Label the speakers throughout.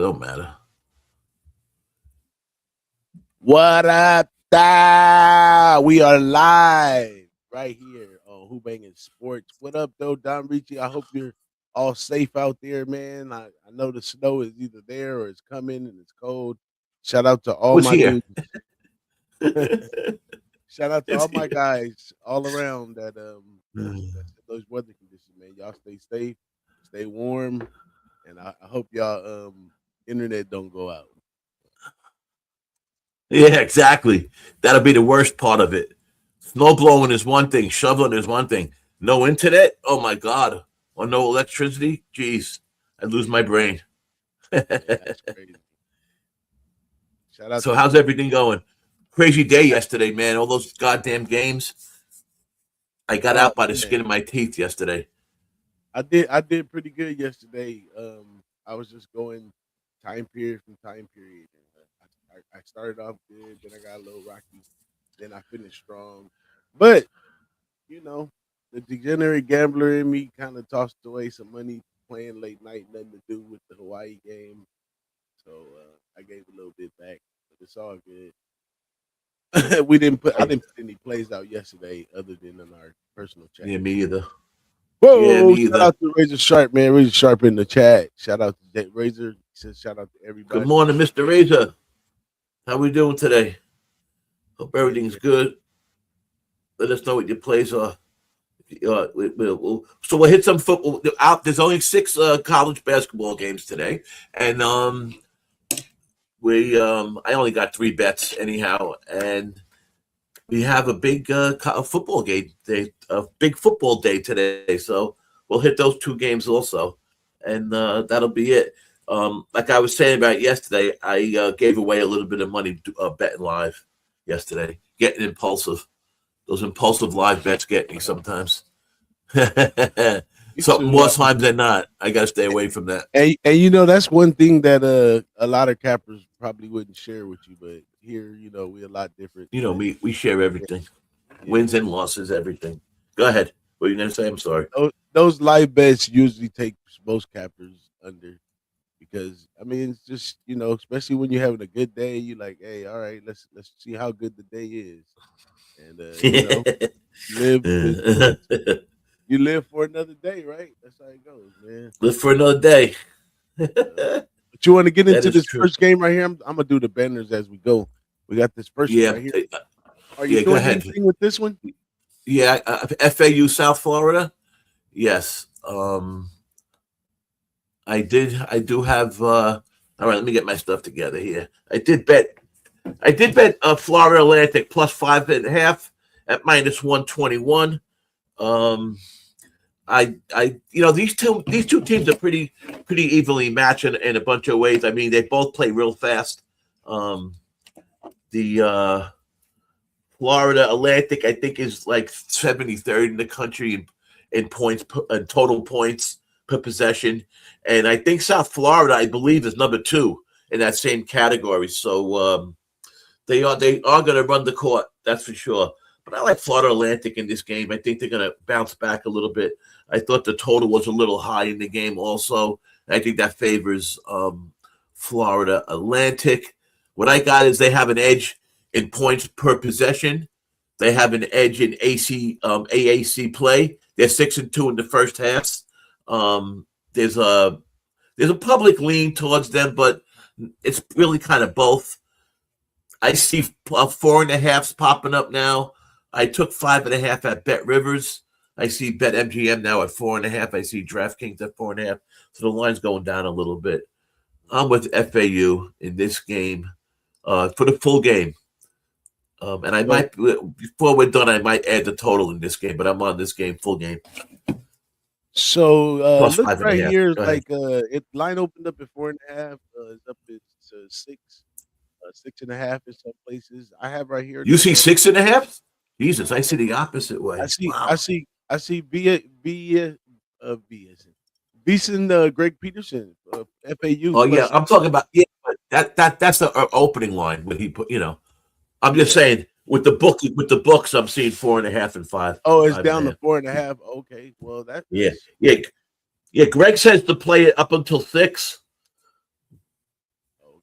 Speaker 1: Don't matter.
Speaker 2: What up, da? We are live right here on WhoBangin Sports. What up, though, Don Ricci? I hope you're all safe out there, man. I know the snow is either there or it's coming and it's cold. Shout out to all
Speaker 1: Who's
Speaker 2: my
Speaker 1: here?
Speaker 2: dudes. Shout out to
Speaker 1: It's
Speaker 2: all my
Speaker 1: here.
Speaker 2: guys all around that's in those weather conditions, man. Y'all stay safe, stay warm, and I hope y'all internet don't go out.
Speaker 1: Yeah, exactly. That'll be the worst part of it. Snow blowing is one thing. Shoveling is one thing. No internet? Oh, my God. Or no electricity? Jeez. I'd lose my brain.
Speaker 2: Yeah, that's crazy. Shout out
Speaker 1: So
Speaker 2: to
Speaker 1: how's
Speaker 2: the
Speaker 1: everything going? Crazy day yesterday, man. All those goddamn games. I got out by the
Speaker 2: man.
Speaker 1: skin of my teeth yesterday.
Speaker 2: I did pretty good yesterday. I was just going time period from time period. I started off good, then I got a little rocky, then I finished strong. But you know, the degenerate gambler in me kind of tossed away some money playing late night, nothing to do with the Hawaii game. So I gave a little bit back, but it's all good. I didn't put any plays out yesterday other than in our personal chat.
Speaker 1: Yeah, me either. Yeah,
Speaker 2: Whoa!
Speaker 1: me
Speaker 2: Shout
Speaker 1: either.
Speaker 2: out to Razor Sharp, man. Razor Sharp in the chat. Shout out to Razor. He says shout out to
Speaker 1: Good
Speaker 2: everybody.
Speaker 1: morning, Mr. Razor. How we doing today? Hope
Speaker 2: Great,
Speaker 1: everything's
Speaker 2: great.
Speaker 1: good. Let us know what your plays are. So we'll hit some football. There's only 6 college basketball games today, and I only got 3 bets anyhow, and we have a big football game day, a big football day today. So we'll hit those 2 games also, and that'll be it. Like I was saying about yesterday, I gave away a little bit of money betting live yesterday, getting impulsive. Those impulsive live bets get me sometimes.
Speaker 2: Me
Speaker 1: Something
Speaker 2: too.
Speaker 1: more times than not. I gotta stay away from that.
Speaker 2: And you know that's one thing that a lot of cappers probably wouldn't share with you, but here we're a lot different.
Speaker 1: You know
Speaker 2: But
Speaker 1: me. We share
Speaker 2: yeah,
Speaker 1: everything,
Speaker 2: yeah.
Speaker 1: wins and losses, everything. Go ahead. What are you gonna say? I'm sorry.
Speaker 2: Those live bets usually take most cappers under because I mean it's just especially when you're having a good day, you're like, hey, all right, let's see how good the day is, and live you live for another day, right? That's how it goes, man.
Speaker 1: Live for another day.
Speaker 2: Uh, but you want to get
Speaker 1: That
Speaker 2: into
Speaker 1: is
Speaker 2: this
Speaker 1: true.
Speaker 2: first game right here? I'm gonna do the banners as we go. We got this first one
Speaker 1: Yeah.
Speaker 2: right here. Are you
Speaker 1: Yeah. Go
Speaker 2: doing
Speaker 1: ahead.
Speaker 2: anything with this one?
Speaker 1: Yeah. FAU South Florida. Yes. I did. I do have. All right. Let me get my stuff together here. I did bet Florida Atlantic plus 5.5 at minus 121. Um, these two teams are pretty evenly matched in a bunch of ways. I mean, they both play real fast. The Florida Atlantic, I think, is like 73rd in the country in points in total points per possession, and I think South Florida, I believe, is number 2 in that same category. So they are going to run the court, that's for sure. But I like Florida Atlantic in this game. I think they're going to bounce back a little bit. I thought the total was a little high in the game also. I think that favors Florida Atlantic. What I got is they have an edge in points per possession. They have an edge in AAC play. They're 6-2 in the first half. There's a public lean towards them, but it's really kind of both. I see 4.5s popping up now. I took 5.5 at Bet Rivers. I see Bet MGM now at 4.5. I see DraftKings at 4.5. So the line's going down a little bit. I'm with FAU in this game for the full game. And I might, before we're done, I might add the total in this game, but I'm on this game full game.
Speaker 2: So
Speaker 1: Plus
Speaker 2: look
Speaker 1: 5.5.
Speaker 2: right here,
Speaker 1: Go ahead.
Speaker 2: it line opened up at 4.5. It's up to 6.5 in some places. I have right here.
Speaker 1: You see 6.5? Jesus, I see the opposite way. Wow.
Speaker 2: I see Beeson, Greg Peterson, FAU.
Speaker 1: Oh yeah, I'm talking about but that's the opening line when he put. I'm just saying with the books, I'm seeing 4.5 and 5.
Speaker 2: Oh, it's
Speaker 1: 5.5.
Speaker 2: down to 4.5. Okay, well
Speaker 1: Yeah. Greg says to play it up until 6.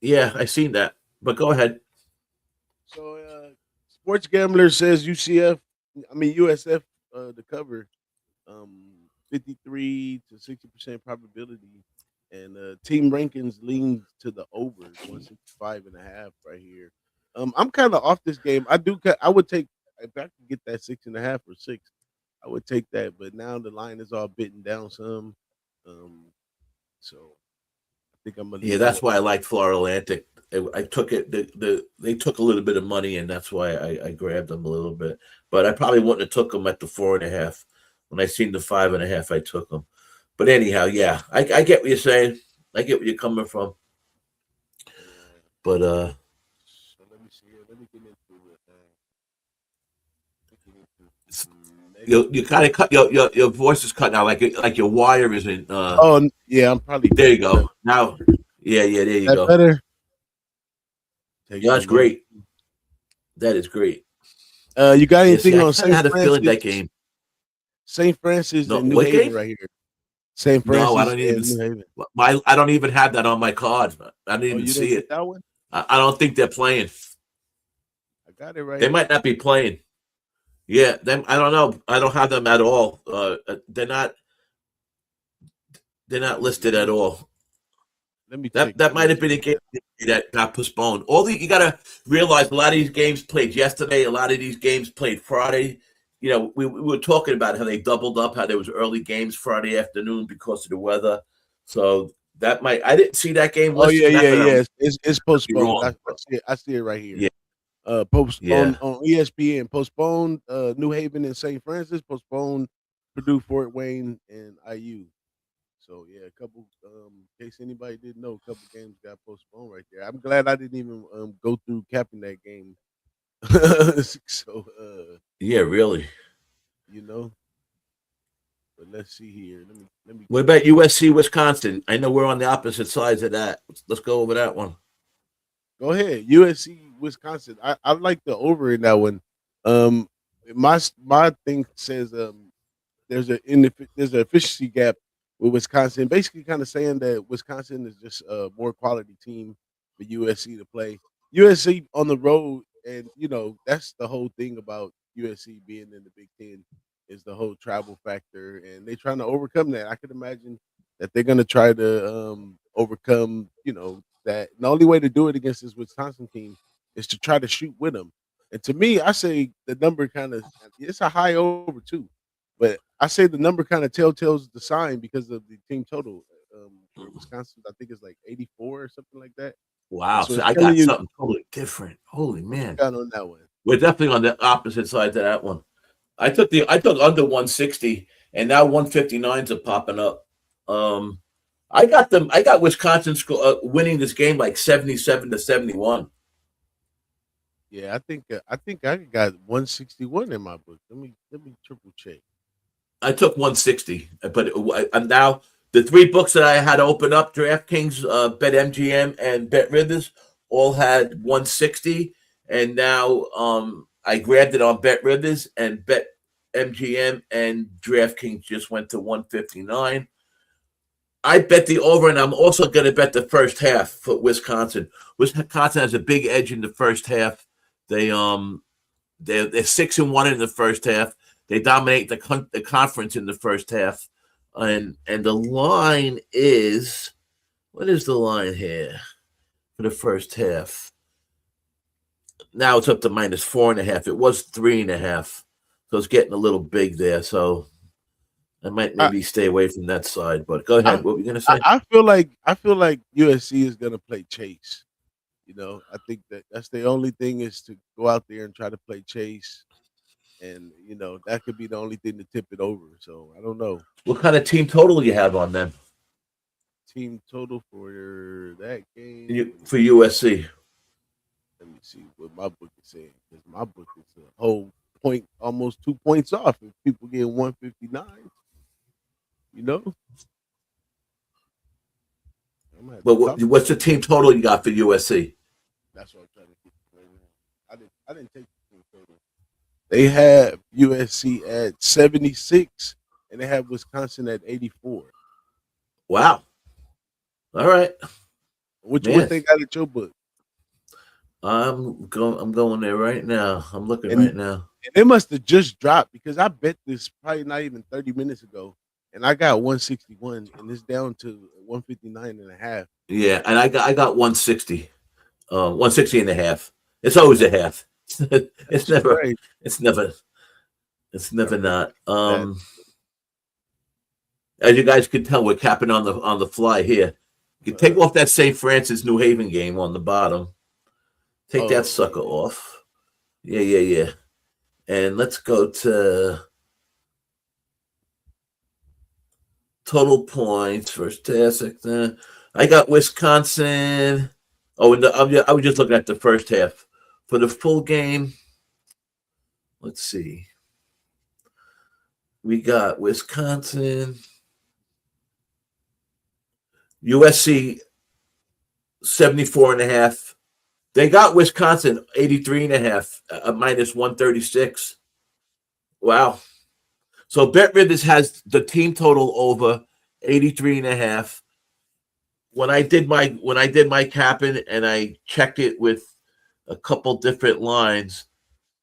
Speaker 1: Yeah, I seen that. But go ahead.
Speaker 2: So Sports Gambler says USF the cover 53 to 60% probability, and team rankings lean to the overs 165.5 right here. I'm kind of off this game. I would take if I could get that 6.5 or 6. I would take that, but now the line is all bitten down some. Um, so I think I'm gonna
Speaker 1: Yeah,
Speaker 2: leave that
Speaker 1: that's
Speaker 2: one.
Speaker 1: why I liked Florida Atlantic. I took it. They took a little bit of money, and that's why I grabbed them a little bit. But I probably wouldn't have took them at the 4.5. When I seen the 5.5, I took them. But anyhow, yeah, I get what you're saying. I get where you're coming from.
Speaker 2: Yeah.
Speaker 1: But
Speaker 2: So let me see here. Let me get into it. Get into next
Speaker 1: you
Speaker 2: game.
Speaker 1: kind of cut your voice is cutting out like your wire isn't.
Speaker 2: Oh yeah, I'm probably
Speaker 1: There you
Speaker 2: breaking up.
Speaker 1: go. Now, yeah, there you
Speaker 2: That
Speaker 1: go.
Speaker 2: better? Take
Speaker 1: Yeah, that's
Speaker 2: some more.
Speaker 1: great. That is great.
Speaker 2: You got
Speaker 1: Yeah, see,
Speaker 2: anything
Speaker 1: I
Speaker 2: on
Speaker 1: kind of
Speaker 2: St.
Speaker 1: had a feeling
Speaker 2: Francis?
Speaker 1: that game.
Speaker 2: St. Francis
Speaker 1: No,
Speaker 2: and New
Speaker 1: what
Speaker 2: Haven
Speaker 1: game?
Speaker 2: right here. St.
Speaker 1: No, I
Speaker 2: Francis
Speaker 1: don't even.
Speaker 2: and New Haven.
Speaker 1: I don't even have that on my card. I didn't
Speaker 2: Oh,
Speaker 1: even
Speaker 2: you didn't
Speaker 1: see
Speaker 2: get
Speaker 1: it.
Speaker 2: that one?
Speaker 1: I don't think they're playing.
Speaker 2: I got it right
Speaker 1: They
Speaker 2: here.
Speaker 1: might not be playing. Yeah, them. I don't know. I don't have them at all. They're not. They're not listed
Speaker 2: Let
Speaker 1: at
Speaker 2: me
Speaker 1: all.
Speaker 2: let me check.
Speaker 1: That
Speaker 2: Let me
Speaker 1: might have been
Speaker 2: check
Speaker 1: a game
Speaker 2: that.
Speaker 1: that got postponed. You got to realize a lot of these games played yesterday. A lot of these games played Friday. You know, we were talking about how they doubled up, how there was early games Friday afternoon because of the weather. So that might I didn't see that game
Speaker 2: Oh yeah,
Speaker 1: listed. Not
Speaker 2: yeah,
Speaker 1: that
Speaker 2: yeah.
Speaker 1: I'm
Speaker 2: It's
Speaker 1: be
Speaker 2: postponed. I,
Speaker 1: wrong,
Speaker 2: I
Speaker 1: but
Speaker 2: see it. I see it right here.
Speaker 1: yeah,
Speaker 2: Post
Speaker 1: yeah,
Speaker 2: on ESPN. Postponed. New Haven and St. Francis. Postponed. Purdue, Fort Wayne, and IU. So yeah, a couple. In case anybody didn't know, a couple games got postponed right there. I'm glad I didn't even go through capping that game. So
Speaker 1: yeah. Really.
Speaker 2: you know, but let's see here. Let me
Speaker 1: What
Speaker 2: get this.
Speaker 1: about USC Wisconsin? I know we're on the opposite sides of that. Let's go over that one.
Speaker 2: Go ahead, USC, Wisconsin. I like the over in that one. Um, my thing says there's an efficiency gap with Wisconsin. Basically, kind of saying that Wisconsin is just a more quality team for USC to play. USC on the road, and that's the whole thing about USC being in the Big Ten is the whole travel factor, and they're trying to overcome that. I could imagine that they're going to try to overcome, that. And the only way to do it against this Wisconsin team is to try to shoot with them. And to me, I say the number kind of it's a high over too, but I say the number kind of telltales the sign because of the team total for Wisconsin. I think it's like 84 or something like that. And
Speaker 1: Wow.
Speaker 2: so
Speaker 1: So
Speaker 2: it's
Speaker 1: I
Speaker 2: telling
Speaker 1: got
Speaker 2: you
Speaker 1: something totally different. Holy
Speaker 2: what you
Speaker 1: man.
Speaker 2: got on that one.
Speaker 1: We're definitely on the opposite sides of that one. I took under 160, and now 159s are popping up. Um, I got them. I got Wisconsin winning this game like 77-71.
Speaker 2: Yeah, I think I got 161 in my book. Let me triple check.
Speaker 1: I took 160, but I'm now the three books that I had open up: DraftKings, BetMGM, and BetRivers, all had 160, and now I grabbed it on BetRivers and BetMGM, and DraftKings just went to 159. I bet the over, and I'm also going to bet the first half for Wisconsin. Wisconsin has a big edge in the first half. They they're 6-1 in the first half. They dominate the conference in the first half, and the line is what is the line here for the first half? Now it's up to -4.5. It was 3.5, so it's getting a little big there. So I might
Speaker 2: I
Speaker 1: maybe stay away from that side. But go
Speaker 2: I
Speaker 1: ahead. What were you going to
Speaker 2: I
Speaker 1: say?
Speaker 2: I feel like USC is gonna play Chase. I think that's the only thing is to go out there and try to play Chase, and that could be the only thing to tip it over. So I don't know.
Speaker 1: What kind of team total you have on them
Speaker 2: Team total for that game.
Speaker 1: for USC?
Speaker 2: Let me see what my book is saying because my book is a whole point, almost 2 points off. If people get 159, you know, I'm gonna have
Speaker 1: But
Speaker 2: to talk to
Speaker 1: what's the
Speaker 2: them.
Speaker 1: team total you got for USC?
Speaker 2: That's what I'm trying to get right now. I didn't take the team total. They have USC at 76, and they have Wisconsin at 84.
Speaker 1: Wow. All right.
Speaker 2: What
Speaker 1: Man,
Speaker 2: they got at your book?
Speaker 1: I'm going there right now. I'm looking
Speaker 2: And
Speaker 1: right now.
Speaker 2: it must have just dropped because I bet this probably not even 30 minutes ago. And I got 161 and it's down to 159.5.
Speaker 1: Yeah, and I got 160. 160 and a half. It's always a half. it's
Speaker 2: That's
Speaker 1: never
Speaker 2: crazy.
Speaker 1: it's never it's
Speaker 2: I
Speaker 1: never
Speaker 2: bet
Speaker 1: not.
Speaker 2: that.
Speaker 1: As you guys can tell, we're capping on the fly here. You can take off that St. Francis New Haven game on the bottom. Take that
Speaker 2: Oh,
Speaker 1: sucker off. Yeah. And let's go to total points first half. I got Wisconsin. Oh, and I was just looking at the first half. For the full game, let's see. We got Wisconsin, USC 74.5. They got Wisconsin 83.5, minus 136. Wow. So Bet Rivers has the team total over 83.5. When I did my capping and I checked it with a couple different lines,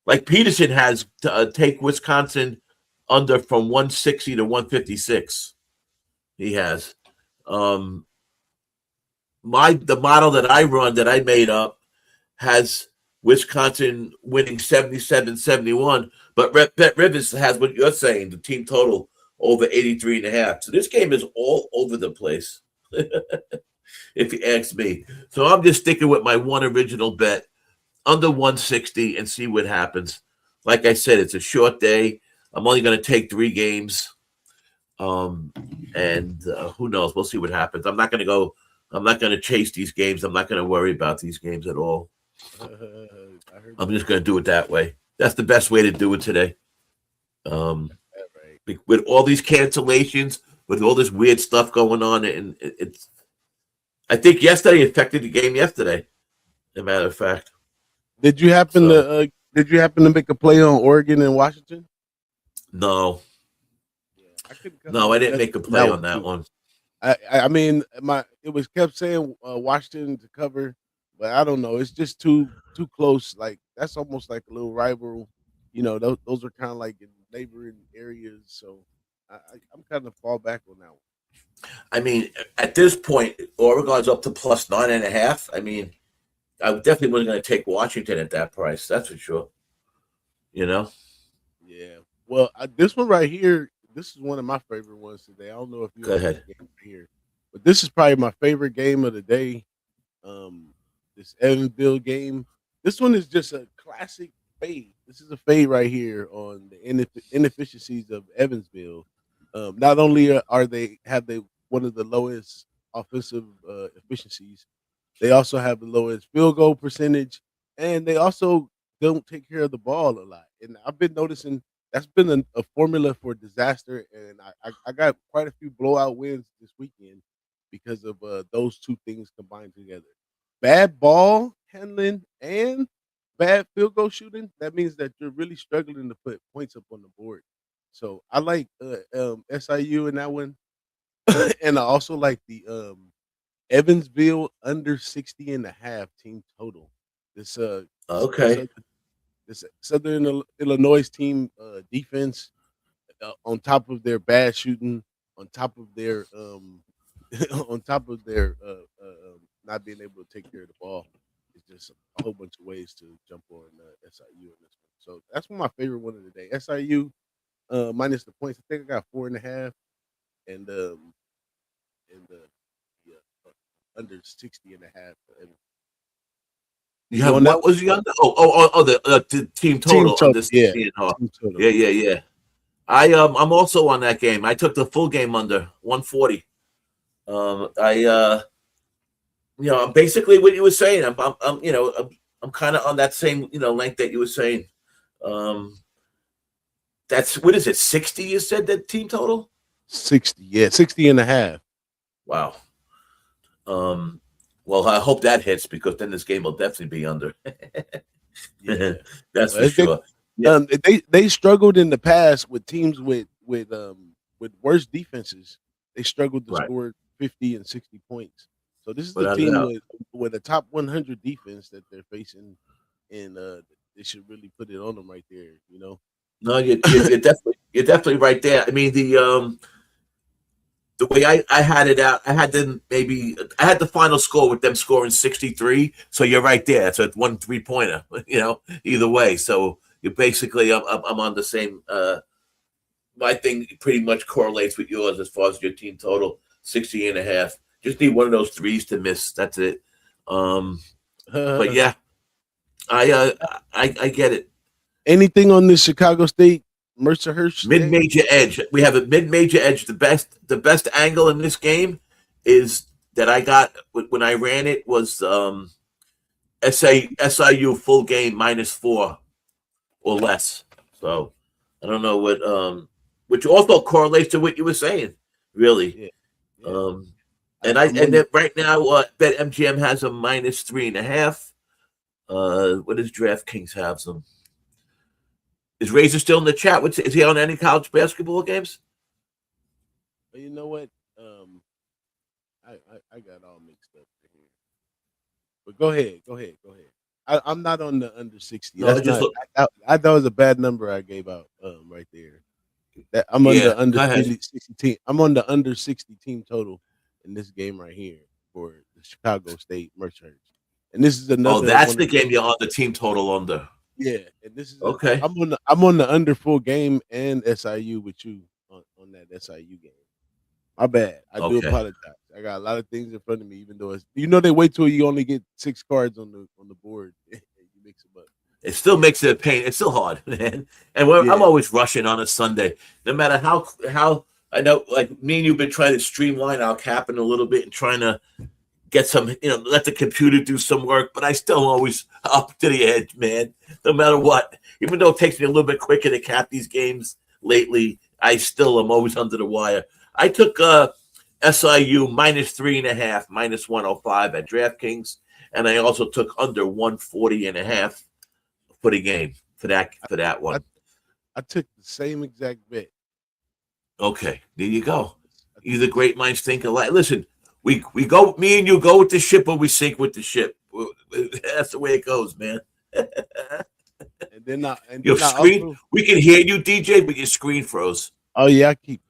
Speaker 1: like Peterson has to take Wisconsin under from 160 to 156. He has. The model that I run that I made up has Wisconsin winning 77-71, but Bet Rivers has what you're saying, the team total over 83.5. So this game is all over the place, if you ask me. So I'm just sticking with my one original bet under 160 and see what happens. Like I said, it's a short day. I'm only going to take 3 games. And who knows? We'll see what happens. I'm not going to chase these games. I'm not going to worry about these games at all. I'm just going to do it that way. That's the best way to do it today. With all these cancellations, with all this weird stuff going on, and it's. I think yesterday affected the game. Yesterday, as a matter of fact.
Speaker 2: Did you happen to make a play on Oregon and Washington?
Speaker 1: No.
Speaker 2: Yeah,
Speaker 1: No, I didn't make a play on that one.
Speaker 2: I mean, it was kept saying Washington to cover, but I don't know. It's just too close. Like that's almost like a little rival. You know, those are kind of like in neighboring areas. So I'm kind of fall back on that one.
Speaker 1: I mean, at this point, Oregon's up to plus 9.5. I mean, I definitely wasn't going to take Washington at that price. That's for sure. You know.
Speaker 2: Yeah. Well, this one right here, this is one of my favorite ones today. I don't know if you
Speaker 1: go ahead
Speaker 2: here, but this is probably my favorite game of the day. This Evansville game. This one is just a classic fade. This is a fade right here on the inefficiencies of Evansville. Not only have they one of the lowest offensive efficiencies, they also have the lowest field goal percentage, and they also don't take care of the ball a lot. And I've been noticing that's been a formula for disaster. And I got quite a few blowout wins this weekend because of those two things combined together. Bad ball handling and bad field goal shooting. That means that you're really struggling to put points up on the board. So I like SIU in that one, and I also like the Evansville under 60.5 team total. This
Speaker 1: okay.
Speaker 2: this Southern Illinois team defense on top of their bad shooting, on top of their on top of their not being able to take care of the ball. It's just a whole bunch of ways to jump on SIU in this one. So that's one of my favorite one of the day. SIU minus the points. I think I got 4.5, and yeah, under 60.5.
Speaker 1: You have what was the under? The team total under 60.5. Yeah. I'm also on that game. I took the full game under 140. I'm basically what you were saying. I'm kind of on that same length that you were saying. That's what is it? 60? You said that team total?
Speaker 2: 60, yeah, 60.5.
Speaker 1: Wow. Well, I hope that hits because then this game will definitely be under.
Speaker 2: Yeah,
Speaker 1: that's for sure.
Speaker 2: They struggled in the past with teams with worse defenses. They struggled to score 50 and 60 points. So this is the
Speaker 1: without a
Speaker 2: team
Speaker 1: doubt.
Speaker 2: with a top 100 defense that they're facing, and they should really put it on them right there.
Speaker 1: No, you're definitely right there. I mean, the way I had it out, I had the final score with them scoring 63. So you're right there. It's a 1 3-pointer, either way. So you basically, I'm on the same. My thing pretty much correlates with yours as far as your team total 60 and a half. Just need one of those threes to miss. That's it. But yeah, I get it.
Speaker 2: Anything on this Chicago State Mercerhurst game?
Speaker 1: Mid-major edge. We have a mid-major edge. The best angle in this game is that I got when I ran it was SIU full game -4 or less. So I don't know what which also correlates to what you were saying, really.
Speaker 2: Yeah.
Speaker 1: And then right now Bet MGM has a -3.5. What does DraftKings have some? Is Razor still in the chat? Is he on any college basketball games?
Speaker 2: You know what? I got all mixed up here. But go ahead. I'm not on the under 60.
Speaker 1: No,
Speaker 2: I thought it was a bad number I gave out right there. I'm on the under 60 team. I'm on the under 60 team total in this game right here for the Chicago State Merchants. And this is another.
Speaker 1: Oh, that's the game you're on the team total under.
Speaker 2: Yeah, and this is
Speaker 1: okay.
Speaker 2: I'm on the under full game and SIU with you on that SIU game. My bad. I do apologize. I got a lot of things in front of me, even though they wait till you only get 6 cards on the board and you mix them up.
Speaker 1: It still makes it a pain. It's still hard, man. And I'm always rushing on a Sunday. No matter how I know, like me and you've been trying to streamline our capping a little bit and trying to get some, let the computer do some work, but I still always up to the edge, man. No matter what. Even though it takes me a little bit quicker to cap these games lately, I still am always under the wire. I took SIU -3.5, -105 at DraftKings, and I also took under 140.5 for the game for that one.
Speaker 2: I took the same exact bet.
Speaker 1: Okay, there you go. Either great minds think alike. Listen, we go. Me and you go with the ship, or we sink with the ship. That's the way it goes, man.
Speaker 2: And then
Speaker 1: your screen. We can hear you, DJ, but your screen froze.
Speaker 2: Oh yeah, I keep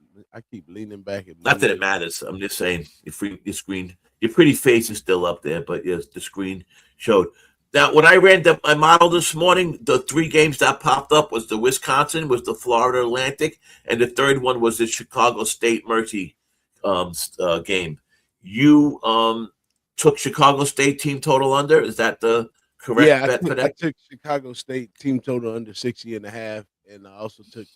Speaker 2: leaning back.
Speaker 1: Not that it matters. I'm just saying your screen, your pretty face is still up there, but yes, the screen showed. Now, when I ran my model this morning, the 3 games that popped up was the Wisconsin, was the Florida Atlantic, and the third one was the Chicago State Mercy game. You took Chicago State team total under. Is that the correct bet for that?
Speaker 2: I took Chicago State team total under 60.5. And I also took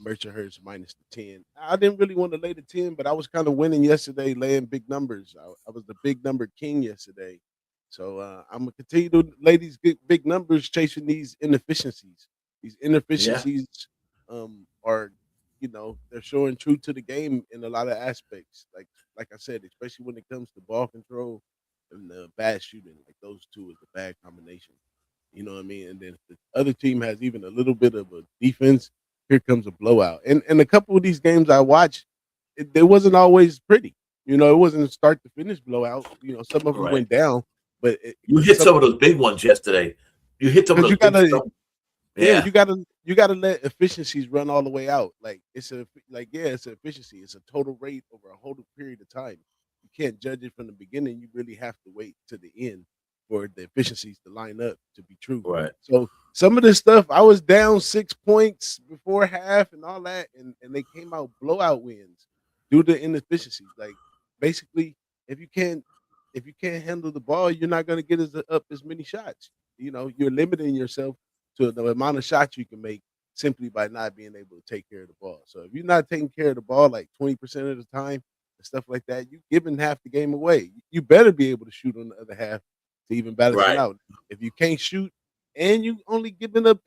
Speaker 2: Mercerhurst -10. I didn't really want to lay the 10, but I was kind of winning yesterday, laying big numbers. I was the big number king yesterday. So I'm going to continue to lay these big numbers, chasing these inefficiencies. These inefficiencies are, they're showing true to the game in a lot of aspects. Like I said, especially when it comes to ball control and bad shooting. Like those two is a bad combination. You know what I mean? And then if the other team has even a little bit of a defense, here comes a blowout. And a couple of these games I watched, it wasn't always pretty. It wasn't a start to finish blowout. Some of them went down. But
Speaker 1: you hit some of those big ones yesterday. You hit some of those big stuff.
Speaker 2: Yeah, you gotta let efficiencies run all the way out. It's an efficiency. It's a total rate over a whole period of time. You can't judge it from the beginning. You really have to wait to the end for the efficiencies to line up to be true.
Speaker 1: Right.
Speaker 2: So some of this stuff, I was down 6 points before half and all that, and they came out blowout wins due to inefficiencies. Like basically, if you can't handle the ball, you're not going to get up as many shots. You're limiting yourself to the amount of shots you can make simply by not being able to take care of the ball. So if you're not taking care of the ball like 20% of the time and stuff like that, you're giving half the game away. You better be able to shoot on the other half to even balance it out. If you can't shoot and you only giving up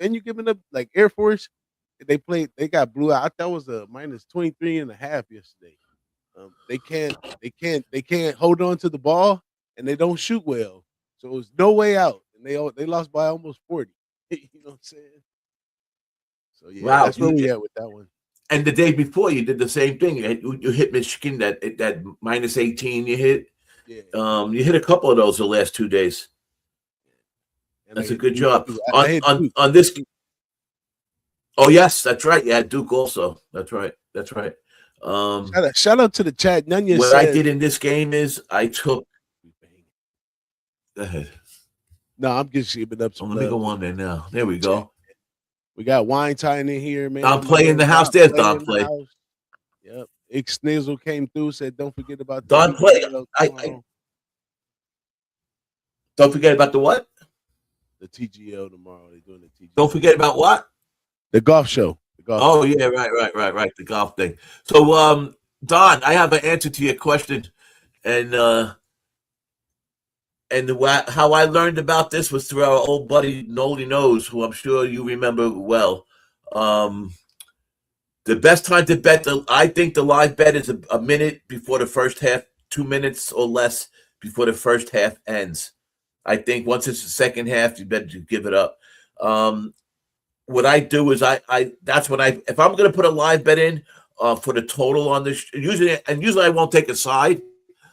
Speaker 2: like Air Force, they got blew out. I thought it was a -23.5 yesterday. They can't hold on to the ball and they don't shoot well. So it was no way out. And they lost by almost 40. You know what I'm saying? So yeah, that's where we at with that one.
Speaker 1: And the day before, you did the same thing. You hit Michigan that -18. You hit
Speaker 2: Yeah.
Speaker 1: You hit a couple of those the last 2 days.
Speaker 2: And
Speaker 1: That's a good job.
Speaker 2: I hit
Speaker 1: On this. Oh yes, that's right. Yeah, Duke also. That's right. That's right.
Speaker 2: Shout out to the chat. Nunya
Speaker 1: What
Speaker 2: said,
Speaker 1: I did in this game is I took. Go ahead.
Speaker 2: no, I'm just giving up some
Speaker 1: Let me
Speaker 2: love.
Speaker 1: go on there now. There we go.
Speaker 2: We got Wine Time in here, man.
Speaker 1: Don Play in the house. There's Don
Speaker 2: in the
Speaker 1: Play.
Speaker 2: house. Yep. X Snizzle came through, said, don't forget about the
Speaker 1: Don Play.
Speaker 2: TGL
Speaker 1: Don't forget about the what?
Speaker 2: The TGL tomorrow. They're doing the TGL.
Speaker 1: Don't forget about what?
Speaker 2: The golf show.
Speaker 1: Oh, yeah, right. The golf thing. So, Don, I have an answer to your question. And how I learned about this was through our old buddy Noli Knows, who I'm sure you remember well. The best time to bet, I think the live bet is a minute before the first half, 2 minutes or less before the first half ends. I think once it's the second half, you better give it up. What I do is that's when if I'm going to put a live bet in for the total on this, usually I won't take a side.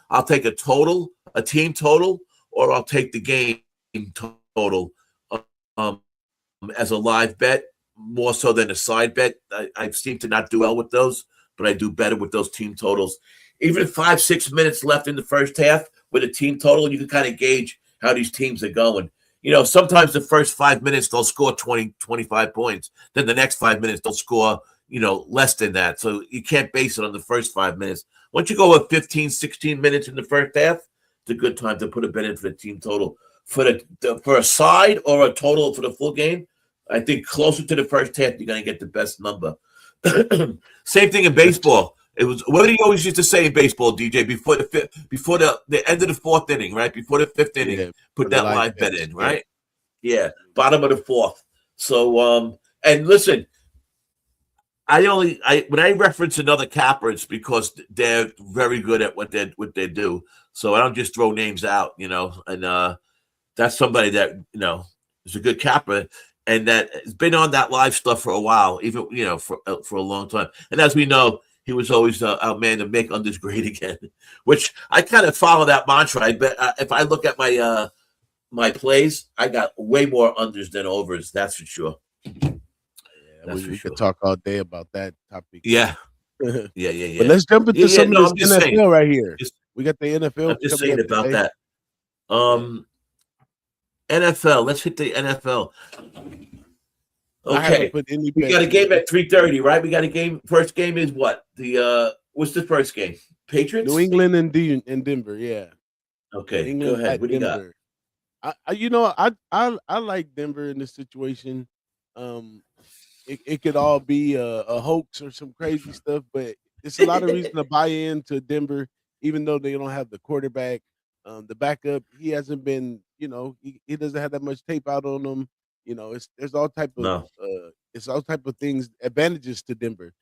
Speaker 1: I'll take a total, a team total, or I'll take the game total as a live bet, more so than a side bet. I seem to not do well with those, but I do better with those team totals. Even 5-6 minutes left in the first half with a team total, you can kind of gauge how these teams are going. Sometimes the first 5 minutes they'll score 20, 25 points. Then the next 5 minutes they'll score, less than that. So you can't base it on the first 5 minutes. Once you go with 15, 16 minutes in the first half, it's a good time to put a bet in for the team total. For a side or a total for the full game, I think closer to the first half, you're going to get the best number. Same thing in baseball. It was, what did he always used to say in baseball, DJ, before the end of the fourth inning, right? Before the fifth inning, put that live bet in, right? Yeah, bottom of the fourth. So, and listen, when I reference another capper, it's because they're very good at what they do. So I don't just throw names out, and that's somebody that is a good capper and that has been on that live stuff for a while, even for a long time. And as we know, he was always our man to make unders great again, which I kind of follow that mantra. I bet if I look at my plays, I got way more unders than overs. That's for sure.
Speaker 2: We could talk all day about that topic.
Speaker 1: Yeah.
Speaker 2: Yeah. But let's jump into some of this NFL right here. We got the NFL.
Speaker 1: I'm just saying about that. NFL. Let's hit the NFL. Okay. We got a game at 3:30, right? We got a game. First game is what? What's the first game? Patriots?
Speaker 2: New England and Denver, yeah.
Speaker 1: Okay, go ahead. What do you got?
Speaker 2: I like Denver in this situation. It could all be a hoax or some crazy stuff, but it's a lot of reason to buy into Denver, even though they don't have the quarterback. The backup, he hasn't been, he doesn't have that much tape out on him. There's all type of things, advantages to Denver.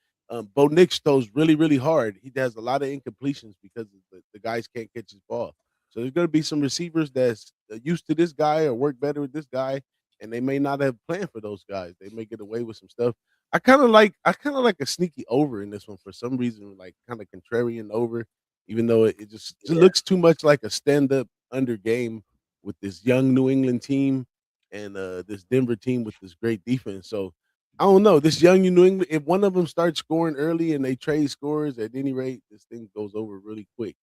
Speaker 2: Bo Nix throws really, really hard. He has a lot of incompletions because the guys can't catch his ball. So there's going to be some receivers that's used to this guy or work better with this guy, and they may not have planned for those guys. They may get away with some stuff. I kind of like a sneaky over in this one for some reason, like kind of contrarian over, even though it just looks too much like a stand-up under game with this young New England team and this Denver team with this great defense. So I don't know. This young New England, if one of them starts scoring early and they trade scores, at any rate, this thing goes over really quick.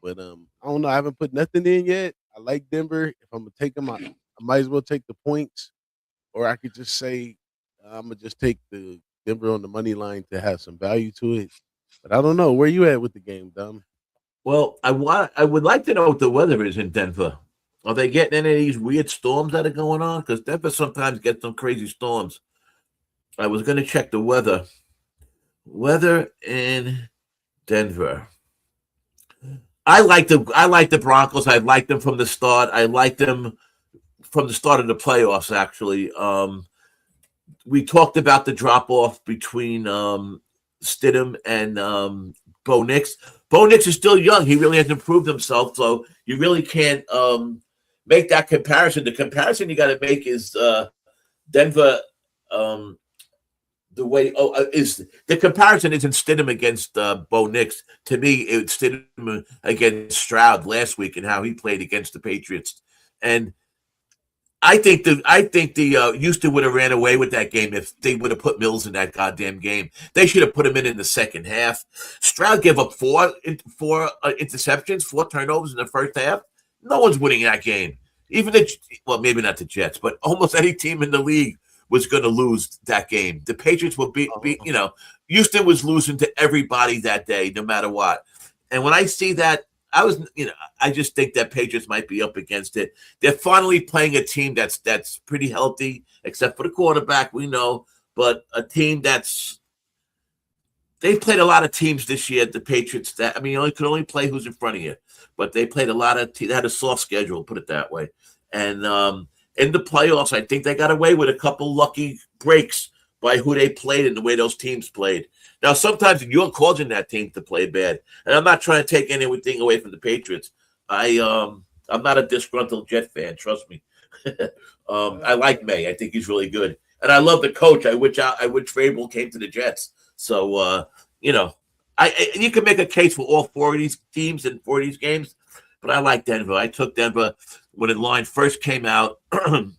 Speaker 2: But I don't know. I haven't put nothing in yet. I like Denver. If I'm gonna take them, I might as well take the points, or I could just say I'm gonna just take the Denver on the money line to have some value to it. But I don't know. Where you at with the game, Dom?
Speaker 1: Well, I would like to know what the weather is in Denver. Are they getting any of these weird storms that are going on? Because Denver sometimes gets some crazy storms. I was going to check the weather. Weather in Denver. I like the Broncos. I liked them from the start. I liked them from the start of the playoffs, actually. We talked about the drop-off between Stidham and Bo Nix. Bo Nix is still young. He really hasn't proved himself, so you really can't make that comparison. The comparison you got to make is Denver the way is the comparison isn't Stidham against Bo Nix. To me, it's Stidham against Stroud last week and how he played against the Patriots. And I think the Houston would have ran away with that game if they would have put Mills in that goddamn game. They should have put him in the second half. Stroud gave up four interceptions, 4 turnovers in the first half. No one's winning that game. Even maybe not the Jets, but almost any team in the league was going to lose that game. The Patriots will be, Houston was losing to everybody that day, no matter what. And when I see that, I just think that Patriots might be up against it. They're finally playing a team that's pretty healthy, except for the quarterback, we know, but a team they've played a lot of teams this year, the Patriots, you could only play who's in front of you, but they played a lot of they had a soft schedule, put it that way. And in the playoffs, I think they got away with a couple lucky breaks by who they played and the way those teams played. Now, sometimes you're causing that team to play bad, and I'm not trying to take anything away from the Patriots. I'm not a disgruntled Jet fan, trust me. I like May. I think he's really good, and I love the coach. I wish Vrabel came to the Jets. So you can make a case for all 4 of these teams and 4 of these games, but I like Denver. I took Denver when the line first came out, and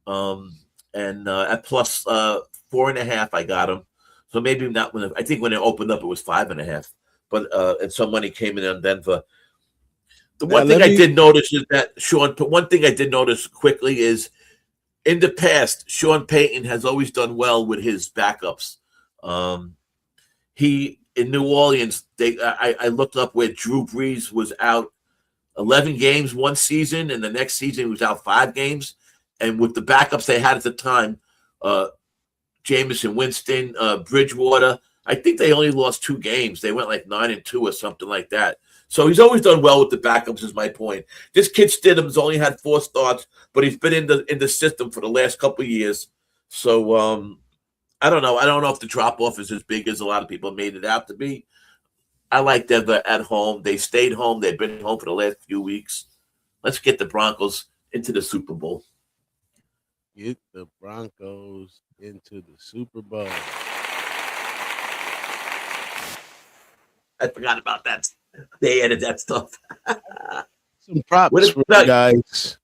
Speaker 1: at plus 4.5, I got them. So maybe not I think when it opened up, it was 5.5. But and some money came in on Denver. One thing I did notice is that one thing I did notice quickly is in the past, Sean Payton has always done well with his backups. He in New Orleans, I looked up where Drew Brees was out 11 games one season, and the next season he was out 5 games. And with the backups they had at the time, Jameson Winston, Bridgewater, I think they only lost 2 games. They went like 9-2 or something like that. So he's always done well with the backups, is my point. This kid Stidham's only had 4 starts, but he's been in the system for the last couple of years. So I don't know. I don't know if the drop off is as big as a lot of people made it out to be. I like Denver at home. They stayed home. They've been home for the last few weeks. Let's get the Broncos into the Super Bowl.
Speaker 2: Get the Broncos into the Super Bowl.
Speaker 1: I forgot about that. They added that stuff.
Speaker 2: Some props for you guys.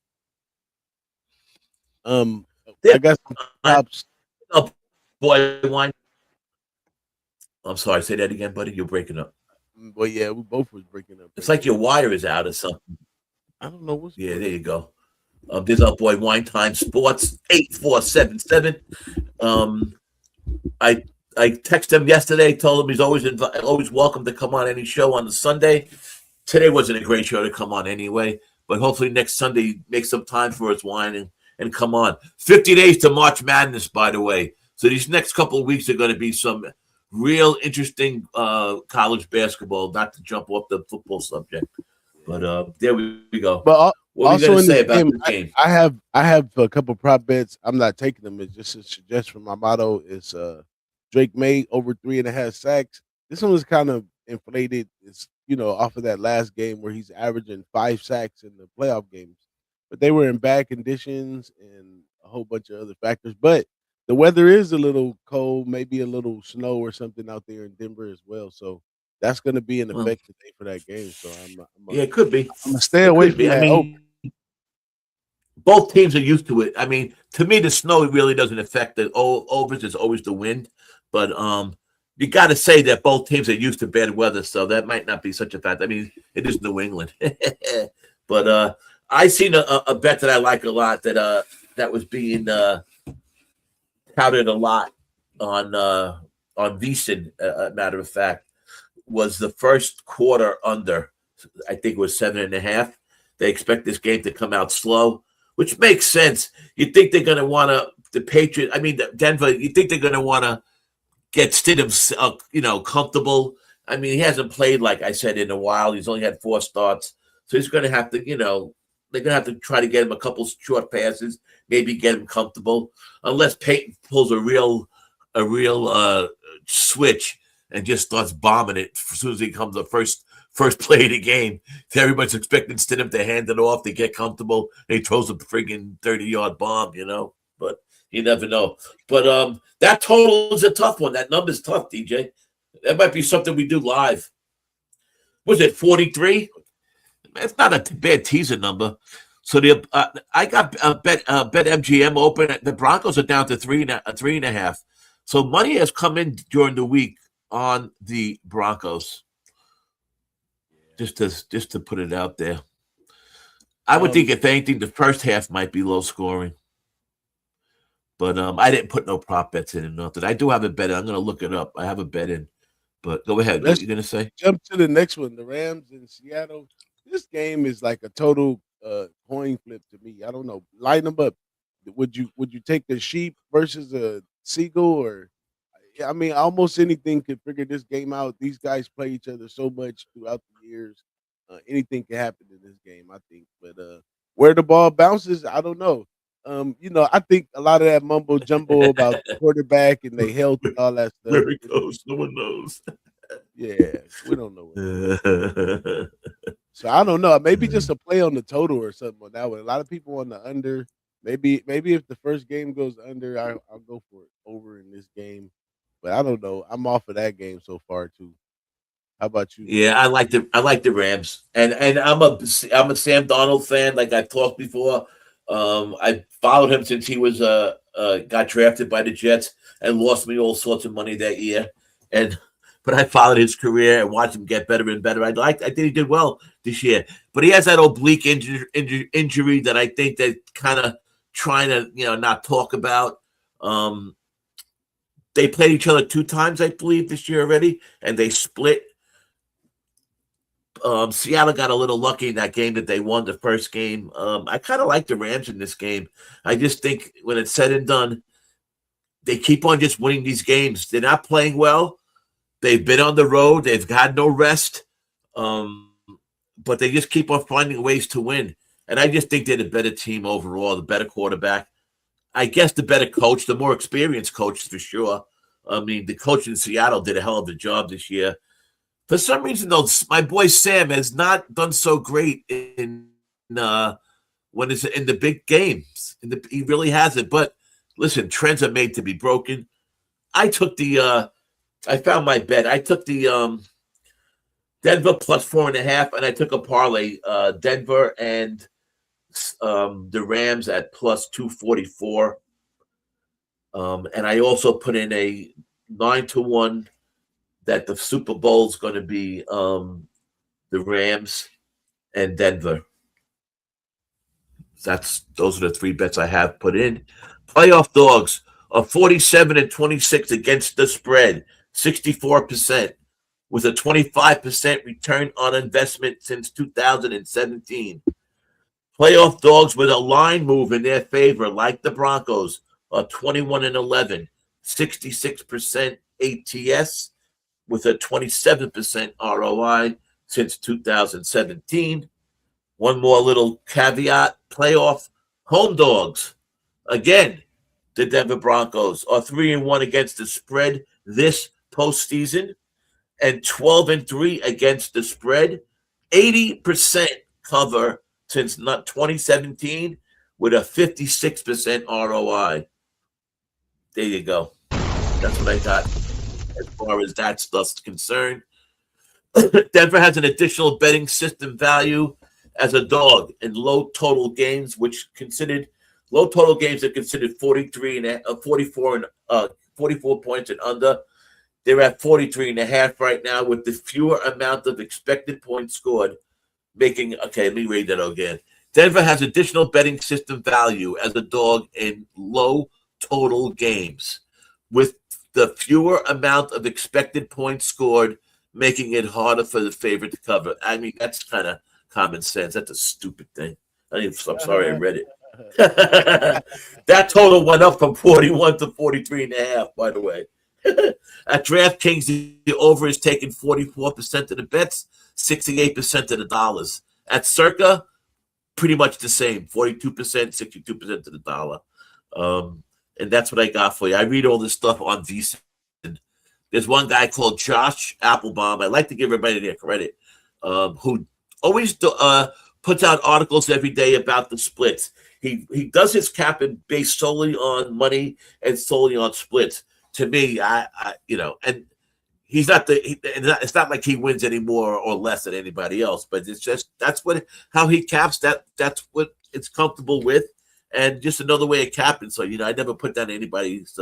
Speaker 2: I got some props.
Speaker 1: Oh, boy, wine. I'm sorry. Say that again, buddy. You're breaking up.
Speaker 2: Well, yeah, we both was breaking up.
Speaker 1: It's like your wire is out or something.
Speaker 2: I don't know what's.
Speaker 1: Yeah, there you go. This is our boy Wine Time Sports 8477. I texted him yesterday, told him he's always welcome to come on any show on the Sunday. Today wasn't a great show to come on anyway, but hopefully next Sunday make some time for his wine and come on. 50 days to March Madness, by the way. So these next couple of weeks are going to be some real interesting college basketball, not to jump off the football subject. But there we go.
Speaker 2: But
Speaker 1: what are you going to say about this game?
Speaker 2: I have a couple prop bets. I'm not taking them. It's just a suggestion. My motto is Drake May over 3.5 sacks. This one was kind of inflated. It's off of that last game where he's averaging 5 sacks in the playoff games. But they were in bad conditions and a whole bunch of other factors. But the weather is a little cold, maybe a little snow or something out there in Denver as well. So that's going to be an effect today for that game. So
Speaker 1: it could be.
Speaker 2: I'm going to stay away from that.
Speaker 1: Both teams are used to it. I mean, to me, the snow really doesn't affect the overs. It's always the wind. But you got to say that both teams are used to bad weather, so that might not be such a fact. I mean, it is New England. But I seen a bet that I like a lot that was being touted a lot on VSiN, matter of fact, was the first quarter under. I think it was 7.5. They expect this game to come out slow, which makes sense. You think they're going to want Denver, you think they're going to want to get Stidham, comfortable. I mean, he hasn't played, like I said, in a while. He's only had 4 starts. So he's going to have to, they're going to have to try to get him a couple short passes, maybe get him comfortable, unless Peyton pulls a real switch and just starts bombing it as soon as he comes the first play of the game. Everybody's expecting Stidham to hand it off, to get comfortable, and he throws a friggin' 30-yard bomb, But You never know. But that total is a tough one. That number's tough, DJ. That might be something we do live. Was it 43? It's not a bad teaser number. So I got bet MGM open. The Broncos are down to 3.5. So money has come in during the week on the Broncos. Just to put it out there. I would think if anything, the first half might be low scoring. But I didn't put no prop bets in or nothing. I do have a bet. I'm going to look it up. I have a bet in. But go ahead. What are you going to say?
Speaker 2: Jump to the next one. The Rams in Seattle. This game is like a total coin flip to me. I don't know. Line them up. Would you take the sheep versus a seagull? Or I mean, almost anything could figure this game out. These guys play each other so much throughout the years. Anything can happen in this game, I think. But where the ball bounces, I don't know. I think a lot of that mumbo jumbo about the quarterback and they health and all that stuff.
Speaker 1: Where it goes, no one knows.
Speaker 2: Yeah, we don't know. So I don't know. Maybe just a play on the total or something on that one. A lot of people on the under. Maybe if the first game goes under, I'll go for it over in this game. But I don't know. I'm off of that game so far too. How about you?
Speaker 1: Yeah, I like the Rams, and I'm a Sam Darnold fan. Like I've talked before, I followed him since he was got drafted by the Jets and lost me all sorts of money that year. But I followed his career and watched him get better and better. I think he did well this year, but he has that oblique injury that I think they're kind of trying to not talk about. They played each other 2 times, I believe, this year already, and they split. Seattle got a little lucky in that game that they won the first game. I kind of like the Rams in this game. I just think when it's said and done, they keep on just winning these games. They're not playing well. They've been on the road. They've had no rest. But they just keep on finding ways to win. And I just think they're the better team overall, the better quarterback. I guess the better coach, the more experienced coach for sure. I mean, the coach in Seattle did a hell of a job this year. For some reason, though, my boy Sam has not done so great in when it's in the big games. He really hasn't. But listen, trends are made to be broken. I found my bet. I took the Denver plus 4.5, and I took a parlay. Denver and the Rams at plus 244. And I also put in a 9-1 that the Super Bowl is going to be the Rams and Denver. Those are the 3 bets I have put in. Playoff dogs are 47-26 against the spread, 64%, with a 25% return on investment since 2017. Playoff dogs with a line move in their favor, like the Broncos, are 21-11, 66% ATS, with a 27% ROI since 2017. One more little caveat, playoff home dogs. Again, the Denver Broncos are 3-1 against the spread this postseason and 12-3 against the spread. 80% cover since 2017 with a 56% ROI. There you go. That's what I got as far as that stuff's concerned. Denver has an additional betting system value as a dog in low total games, low total games are considered 44 points and under. They're at 43.5 right now with the fewer amount of expected points scored, let me read that again. Denver has additional betting system value as a dog in low total games with the fewer amount of expected points scored, making it harder for the favorite to cover. I mean, that's kind of common sense. That's a stupid thing. I'm sorry I read it. That total went up from 41 to 43.5, by the way. At DraftKings, the over is taking 44% of the bets, 68% of the dollars. At Circa, pretty much the same, 42%, 62% of the dollar. And that's what I got for you. I read all this stuff on VSiN. There's one guy called Josh Applebaum. I like to give everybody their credit, who always puts out articles every day about the splits. he does his capping based solely on money and solely on splits. To me, I and he's not it's not like he wins any more or less than anybody else, but it's just that's what how he caps. That's what it's comfortable with, and just another way of capping. So I never put down anybody's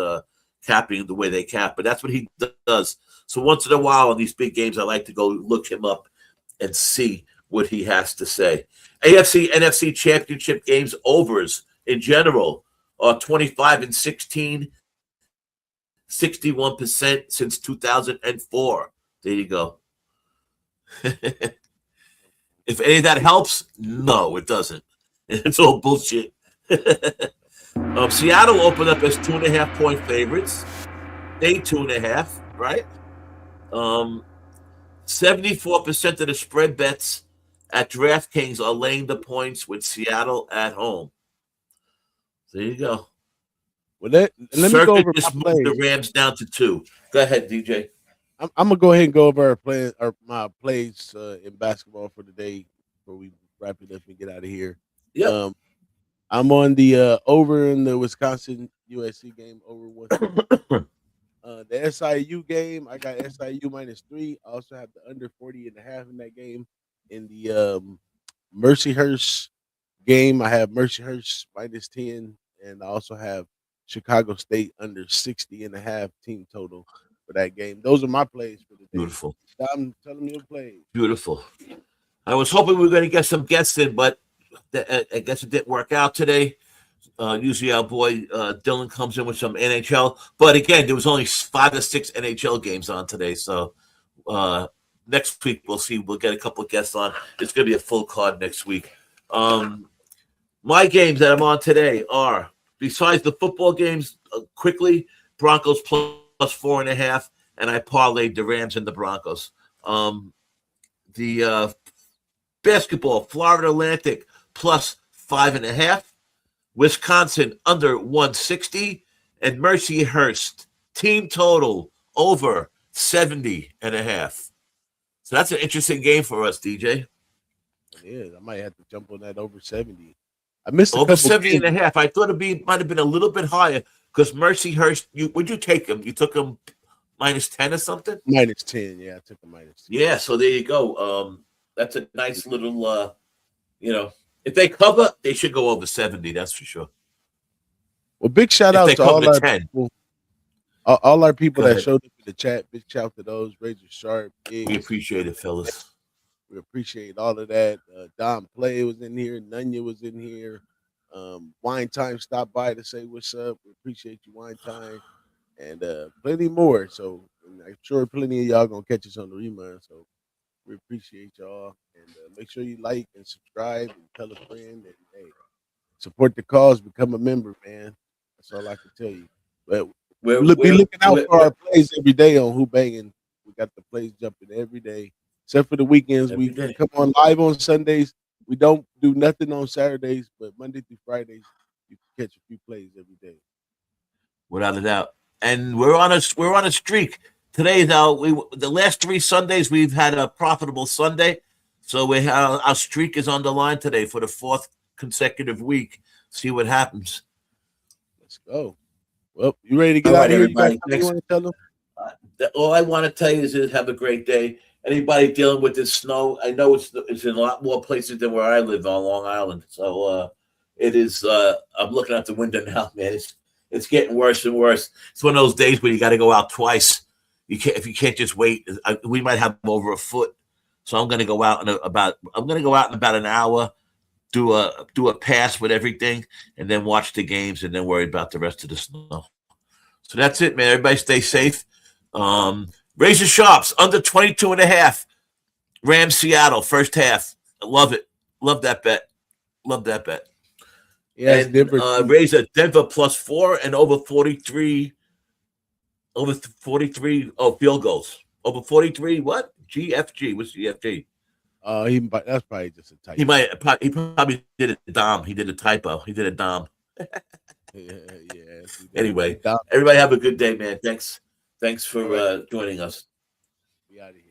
Speaker 1: capping the way they cap, but that's what he does. So once in a while in these big games, I like to go look him up and see what he has to say. AFC, NFC championship games overs in general are 25 and 16, 61% since 2004. There you go. If any of that helps, no, it doesn't. It's all bullshit. Seattle opened up as 2.5-point favorites. They 2.5, right? 74% of the spread bets at DraftKings are laying the points with Seattle at home. There you go.
Speaker 2: Well, let me go over
Speaker 1: just
Speaker 2: my
Speaker 1: moved
Speaker 2: plays.
Speaker 1: the Rams down to 2. Go ahead, DJ.
Speaker 2: I'm gonna go ahead and go over my plays in basketball for the day before we wrap it up and get out of here.
Speaker 1: Yeah.
Speaker 2: I'm on the over in the Wisconsin USC game over 1. The SIU game, I got SIU -3. I also have the under 40.5 in that game. In the Mercyhurst game, I have Mercyhurst -10, and I also have Chicago State under 60.5 team total for that game. Those are my plays for the day.
Speaker 1: Beautiful.
Speaker 2: I'm telling you the plays.
Speaker 1: Beautiful. I was hoping we were going to get some guests in, but I guess it didn't work out today. Usually our boy Dylan comes in with some NHL. But again, there was only 5 or 6 NHL games on today. So next week we'll see. We'll get a couple of guests on. It's going to be a full card next week. My games that I'm on today are, besides the football games, quickly, Broncos plus 4.5, and I parlayed the Rams and the Broncos. The basketball, Florida Atlantic plus 5.5. Wisconsin under 160, and Mercyhurst team total over 70.5. So that's an interesting game for us, DJ.
Speaker 2: It is. I might have to jump on that over 70. I missed
Speaker 1: over 70.5. I thought might have been a little bit higher because Mercyhurst. Would you take him? You took him -10 or something?
Speaker 2: -10. Yeah, I took him -10.
Speaker 1: Yeah, so there you go. That's a nice little. If they cover, they should go over 70. That's for sure.
Speaker 2: Well, big shout out to all our
Speaker 1: 10.
Speaker 2: people. All our people that showed up in the chat. Big shout out to those. Razor Sharp.
Speaker 1: We appreciate it, fellas.
Speaker 2: We appreciate all of that. Don Play was in here. Nunya was in here. Wine Time stopped by to say what's up. We appreciate you, Wine Time. And plenty more. So I'm sure plenty of y'all going to catch us on the remind. So we appreciate y'all. And make sure you like and subscribe and tell a friend. And hey, support the cause. Become a member, man. That's all I can tell you. But we'll be looking out for our plays every day on WhoBangin. We got the plays jumping every day. Except for the weekends. We come on live on Sundays. We don't do nothing on Saturdays, but Monday through Fridays, you can catch a few plays every day.
Speaker 1: Without a doubt. And we're on a streak. Today, though, the last 3 Sundays we've had a profitable Sunday. So our streak is on the line today for the 4th consecutive week. See what happens.
Speaker 2: Let's go. Well, you ready to get out of here?
Speaker 1: Everybody.
Speaker 2: You want to tell them?
Speaker 1: All I want to tell you is have a great day. Anybody dealing with this snow, I know it's in a lot more places than where I live on Long Island. So it is. I'm looking out the window now, man. It's getting worse and worse. It's one of those days where you got to go out twice. If you can't just wait. We might have over a foot. So I'm going to go out in about an hour. Do a pass with everything, and then watch the games, and then worry about the rest of the snow. So that's it, man. Everybody stay safe. Razor Sharps under 22.5. Rams Seattle first half. I love it. Love that bet. Yeah, and Razor Denver +4 and over 43. Over 43. Oh, field goals. Over 43. What? GFG. What's GFG?
Speaker 2: That's probably just a typo.
Speaker 1: He probably did a dom. He did a typo. He did a dom.
Speaker 2: yeah.
Speaker 1: Anyway, everybody have a good day, man. Thanks for joining us.
Speaker 2: We out of here.